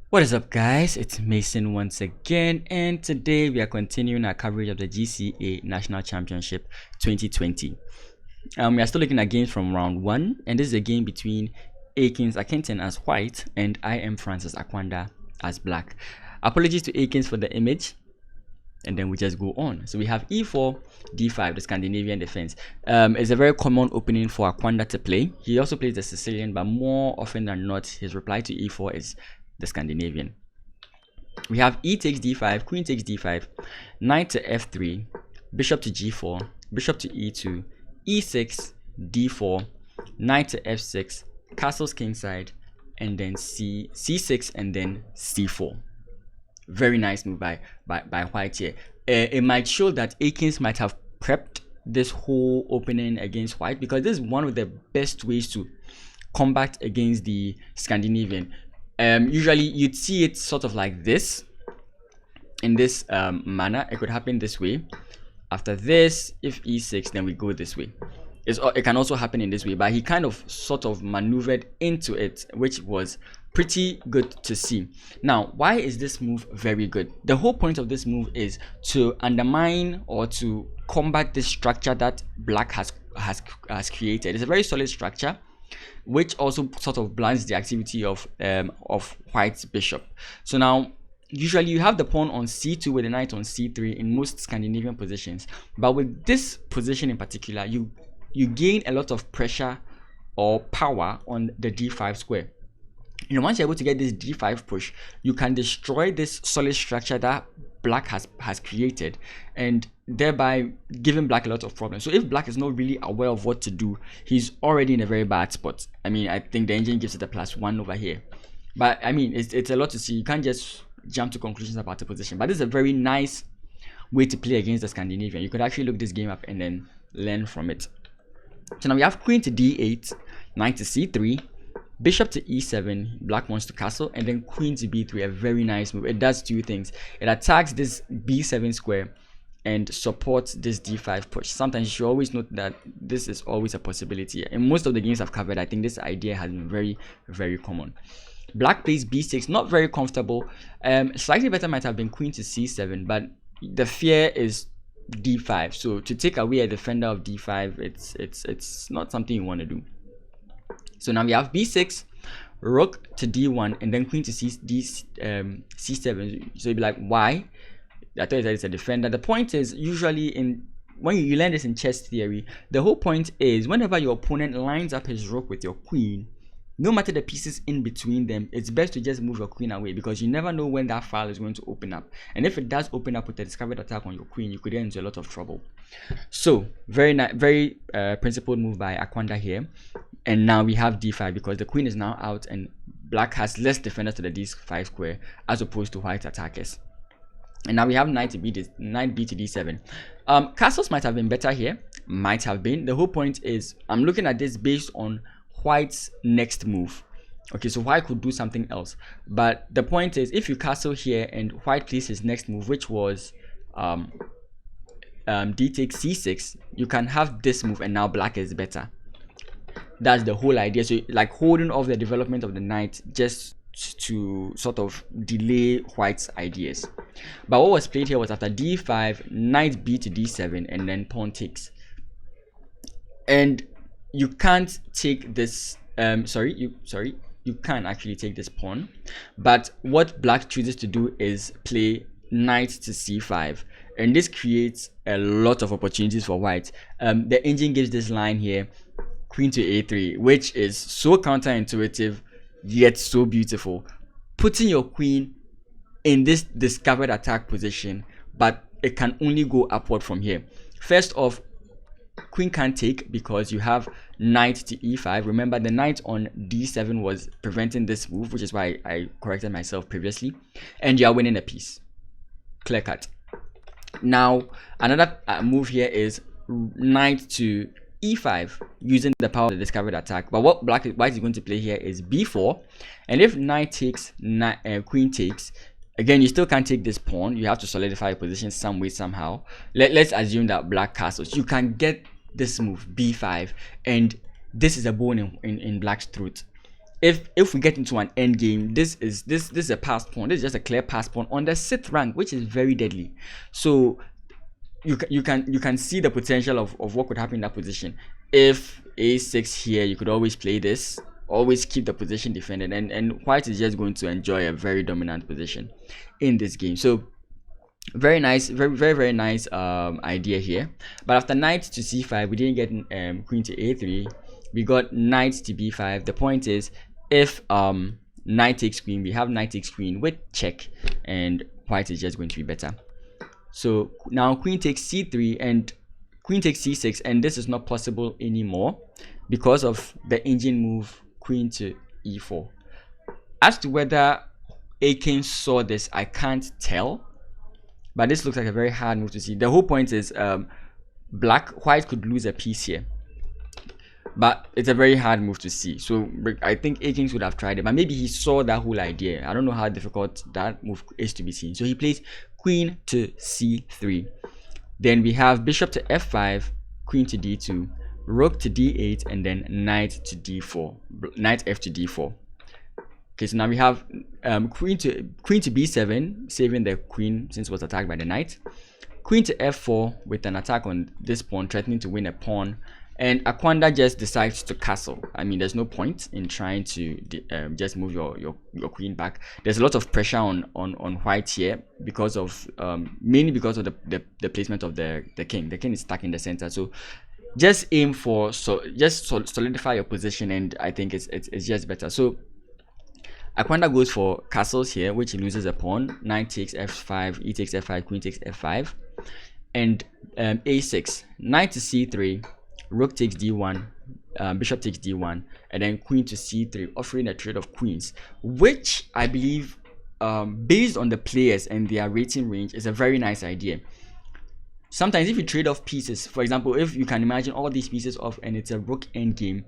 What is up, guys? It's Mason once again, and today we are continuing our coverage of the GCA National Championship 2020. We are still looking at games from round 1, and this is a game between Aikins Acquandah as white and I am Francis Acquandah as black. Apologies to Aikins for the image, and then we just go on. So we have e4, d5, the Scandinavian defense. It's a very common opening for Acquandah to play. He also plays the Sicilian, but more often than not, his reply to e4 is the Scandinavian. We have e takes d5, queen takes d5, knight to f3, bishop to g4, bishop to e2, e6, d4, knight to f6, castles kingside, and then c6, and then c4. Very nice move by white here. It might show that Aikins might have prepped this whole opening against white, because this is one of the best ways to combat against the Scandinavian. Usually you'd see it sort of like this, in this manner. It could happen this way. After this, if e6, then we go this way. It can also happen in this way, but he kind of sort of maneuvered into it, which was pretty good to see. Now, why is this move very good? The whole point of this move is to undermine or to combat this structure that black has created. It's a very solid structure, which also sort of blinds the activity of white's bishop. So now, usually you have the pawn on c2 with the knight on c3 in most Scandinavian positions, but with this position in particular, you gain a lot of pressure or power on the d5 square. Once you're able to get this d5 push, you can destroy this solid structure that black has created, and thereby giving black a lot of problems. So if black is not really aware of what to do, he's already in a very bad spot. I mean, I think the engine gives it a +1 over here, but I mean, it's a lot to see. You can't just jump to conclusions about the position, but this is a very nice way to play against the Scandinavian. You could actually look this game up and then learn from it. So now we have queen to d8, knight to c3, bishop to e7, black wants to castle, and then queen to b3, a very nice move. It does two things. It attacks this b7 square and supports this d5 push. Sometimes you should always note that this is always a possibility. In most of the games I've covered, I think this idea has been very, very common. Black plays b6, not very comfortable. Slightly better might have been queen to c7, but the fear is d5. So to take away a defender of d5, it's not something you want to do. So now we have b6, rook to d1, and then queen to c7. So you'd be like, why? I thought that it's a defender. The point is, usually when you learn this in chess theory, the whole point is whenever your opponent lines up his rook with your queen, no matter the pieces in between them, it's best to just move your queen away, because you never know when that file is going to open up. And if it does open up with a discovered attack on your queen, you could get into a lot of trouble. So very principled move by Acquandah here. And now we have d5, because the queen is now out and black has less defenders to the d5 square as opposed to white attackers. And now we have knight b to d7. Castles might have been better here, might have been. The whole point is I'm looking at this based on white's next move. Okay, so white could do something else, but the point is, if you castle here and white plays his next move, which was d takes c6, you can have this move and now black is better. That's the whole idea. So like holding off the development of the knight just to sort of delay white's ideas. But what was played here was after d5, knight b to d7, and then pawn takes. And you can't take this you can actually take this pawn, but what black chooses to do is play knight to c5, and this creates a lot of opportunities for white. The engine gives this line here, queen to a3, which is so counterintuitive yet so beautiful, putting your queen in this discovered attack position, but it can only go upward from here. First off, queen can't take because you have knight to e5. Remember, the knight on d7 was preventing this move, which is why I corrected myself previously, and you are winning a piece. Clear cut. Now another move here is knight to e5, using the power of the discovered attack. But what white is going to play here is b4, and if knight takes, queen takes, again, you still can't take this pawn. You have to solidify your position some way, somehow. Let's assume that black castles. You can get this move, b5, and this is a bone in black's throat. if we get into an end game, this is a pass pawn. This is just a clear pass pawn on the 6th rank, which is very deadly. So you can see the potential of what could happen in that position. If a6 here, you could always play this, always keep the position defended, and white is just going to enjoy a very dominant position in this game. So very nice, very nice idea here. But after knight to c5, we didn't get queen to a3. We got knight to b5. The point is, if knight takes queen, we have knight takes queen with check, and white is just going to be better. So now queen takes c3 and queen takes c6, and this is not possible anymore because of the engine move queen to e4. As to whether Aikins saw this, I can't tell, but this looks like a very hard move to see. The whole point is white could lose a piece here, but it's a very hard move to see. So I think Aikins would have tried it, but maybe he saw that whole idea. I don't know how difficult that move is to be seen. So he plays queen to c3. Then we have bishop to f5, queen to d2, rook to d8, and then knight to d4, knight f to d4. Okay, so now we have queen to b7, saving the queen since it was attacked by the knight. Queen to f4 with an attack on this pawn, threatening to win a pawn. And Acquandah just decides to castle. I mean, there's no point in trying to just move your queen back. There's a lot of pressure on white here because of mainly because of the placement of the king. The king is stuck in the center. So just aim for solidify your position, and I think it's just better. So Acquandah goes for castles here, which he loses a pawn. Knight takes f5, e takes f5, queen takes f5, and a6, knight to c3, rook takes d1, bishop takes d1, and then queen to c3, offering a trade of queens, which I believe, based on the players and their rating range, is a very nice idea. Sometimes if you trade off pieces, for example, if you can imagine all these pieces off and it's a rook endgame,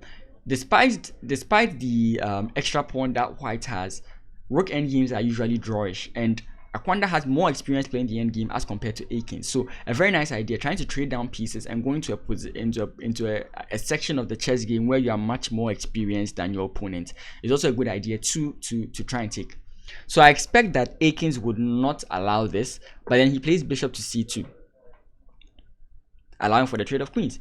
despite the extra pawn that white has, rook endgames are usually drawish, and Acquandah has more experience playing the endgame as compared to Aikins. So a very nice idea, trying to trade down pieces and going to into a section of the chess game where you are much more experienced than your opponent is also a good idea to try and take. So I expect that Aikins would not allow this, but then he plays bishop to c2, allowing for the trade of queens.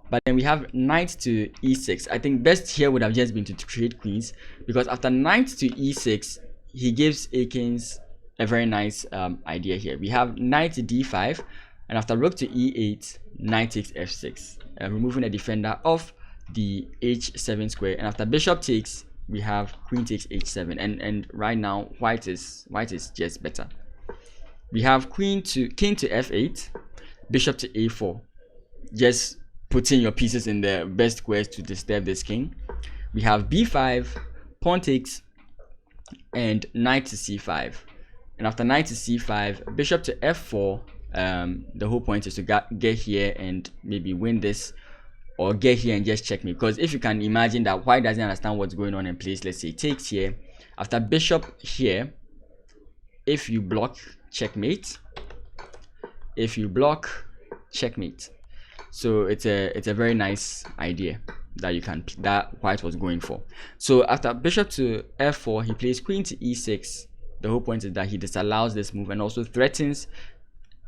But then we have knight to e6. I think best here would have just been to trade queens, because after knight to e6, he gives Aikins a very nice idea here. We have knight to d5, and after rook to e8, knight takes f6, removing the defender of the h7 square. And after bishop takes, we have queen takes h7, and right now white is just better. We have king to f8, bishop to a4, just putting your pieces in the best squares to disturb this king. We have b5, pawn takes, and knight to c5. And after knight to c5, bishop to f4. The whole point is to get here and maybe win this, or get here and just checkmate. Because if you can imagine that white doesn't understand what's going on and plays, let's say, takes here. After bishop here, if you block, checkmate. If you block, checkmate. So it's a very nice idea that white was going for. So after bishop to f4, he plays queen to e6. The whole point is that he disallows this move and also threatens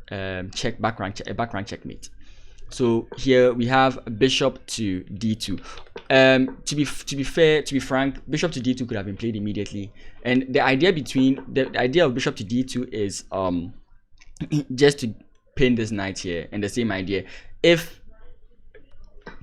background checkmate. So here we have bishop to d2. To be frank, bishop to d2 could have been played immediately. And the idea of bishop to d2 is just to pin this knight here, and the same idea. If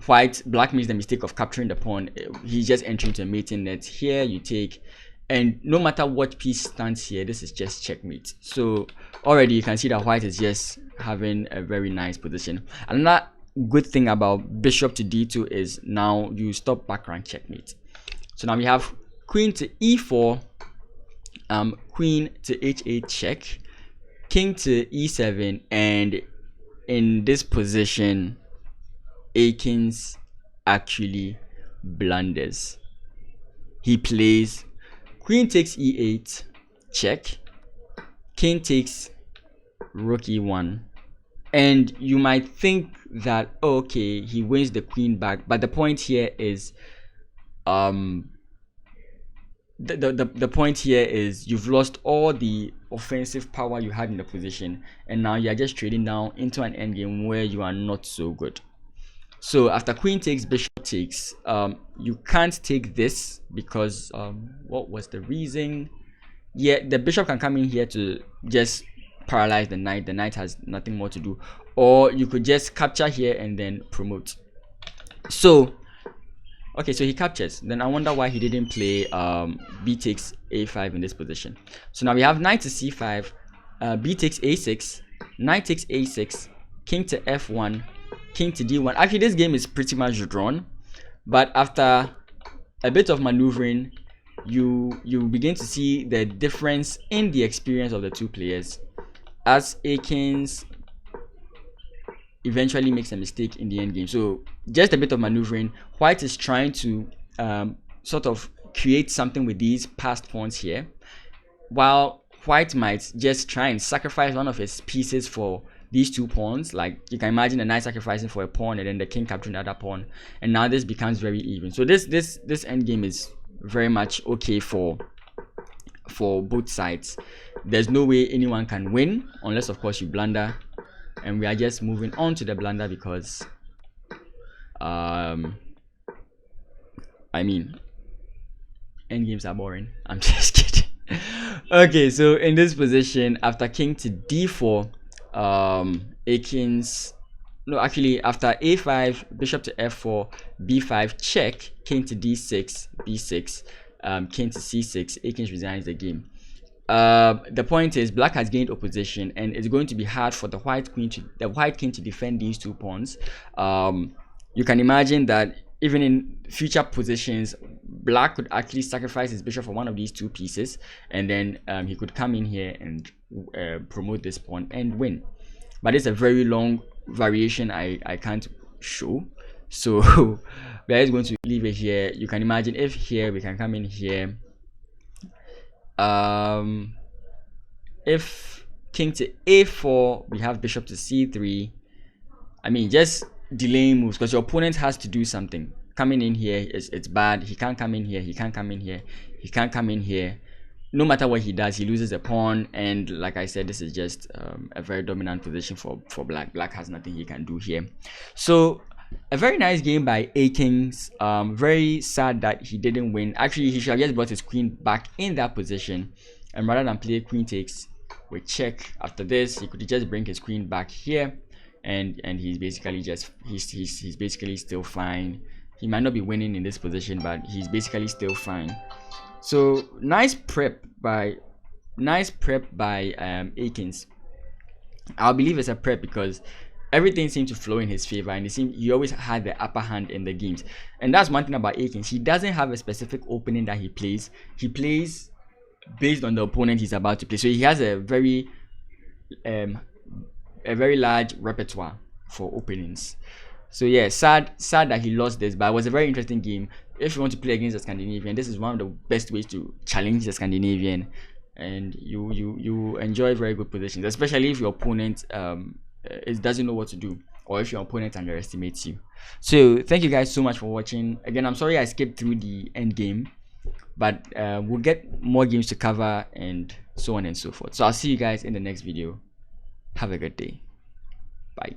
black makes the mistake of capturing the pawn, he's just entering to a mating net. Here you take, and no matter what piece stands here, this is just checkmate. So already you can see that white is just having a very nice position. Another good thing about bishop to d2 is now you stop background checkmate. So now we have queen to e4, queen to h8 check, king to e7, and in this position Aikins actually blunders. He plays queen takes e8 check, king takes rook e1, and you might think that, oh, okay, he wins the queen back, but the point here is the point here is you've lost all the offensive power you had in the position, and now you're just trading down into an endgame where you are not so good. So after queen takes, bishop takes, you can't take this because what was the reason? Yeah, the bishop can come in here to just paralyze the knight. The knight has nothing more to do, or you could just capture here and then promote. So okay, so he captures. Then I wonder why he didn't play b takes a5 in this position. So now we have knight to c5, b takes a6, knight takes a6, king to f1, king to d1. Actually, this game is pretty much drawn, but after a bit of maneuvering, you begin to see the difference in the experience of the two players, as Aikins eventually makes a mistake in the end game. So just a bit of maneuvering, white is trying to sort of create something with these passed pawns here, while white might just try and sacrifice one of his pieces for these two pawns. Like you can imagine a knight sacrificing for a pawn and then the king capturing the other pawn, and now this becomes very even. So this end game is very much okay for both sides. There's no way anyone can win unless of course you blunder, and we are just moving on to the blunder because I mean, end games are boring. I'm just kidding. Okay, so in this position, after king to d4, Aikins, no, actually after a5, bishop to f4, b5 check, king to d6, b6, king to c6, Aikins resigns the game. The point is black has gained opposition, and it's going to be hard for the white king to defend these two pawns. You can imagine that even in future positions, black could actually sacrifice his bishop for one of these two pieces, and then he could come in here and promote this pawn and win. But it's a very long variation I can't show, so we are just going to leave it here. You can imagine if here we can come in here, if king to a4, we have bishop to c3. I mean, just delaying moves because your opponent has to do something. Coming in here it's bad. He can't come in here, he can't come in here, he can't come in here. No matter what he does, he loses a pawn, and like I said, this is just a very dominant position for black. Black has nothing he can do here. So a very nice game by Aikins. Very sad that he didn't win. Actually, he should have just brought his queen back in that position, and rather than play queen takes with check after this, he could just bring his queen back here, and he's basically just he's basically still fine. He might not be winning in this position, but he's basically still fine. So nice prep by Aikins. I believe it's a prep because everything seemed to flow in his favor, and he always had the upper hand in the games. And that's one thing about Aikins. He doesn't have a specific opening that he plays. He plays based on the opponent he's about to play. So he has a very large repertoire for openings. So yeah, sad that he lost this, but it was a very interesting game. If you want to play against a Scandinavian, this is one of the best ways to challenge the Scandinavian, and you enjoy very good positions, especially if your opponent doesn't know what to do, or if your opponent underestimates you. So thank you guys so much for watching. Again, I'm sorry I skipped through the end game, but we'll get more games to cover and so on and so forth. So I'll see you guys in the next video. Have a good day. Bye.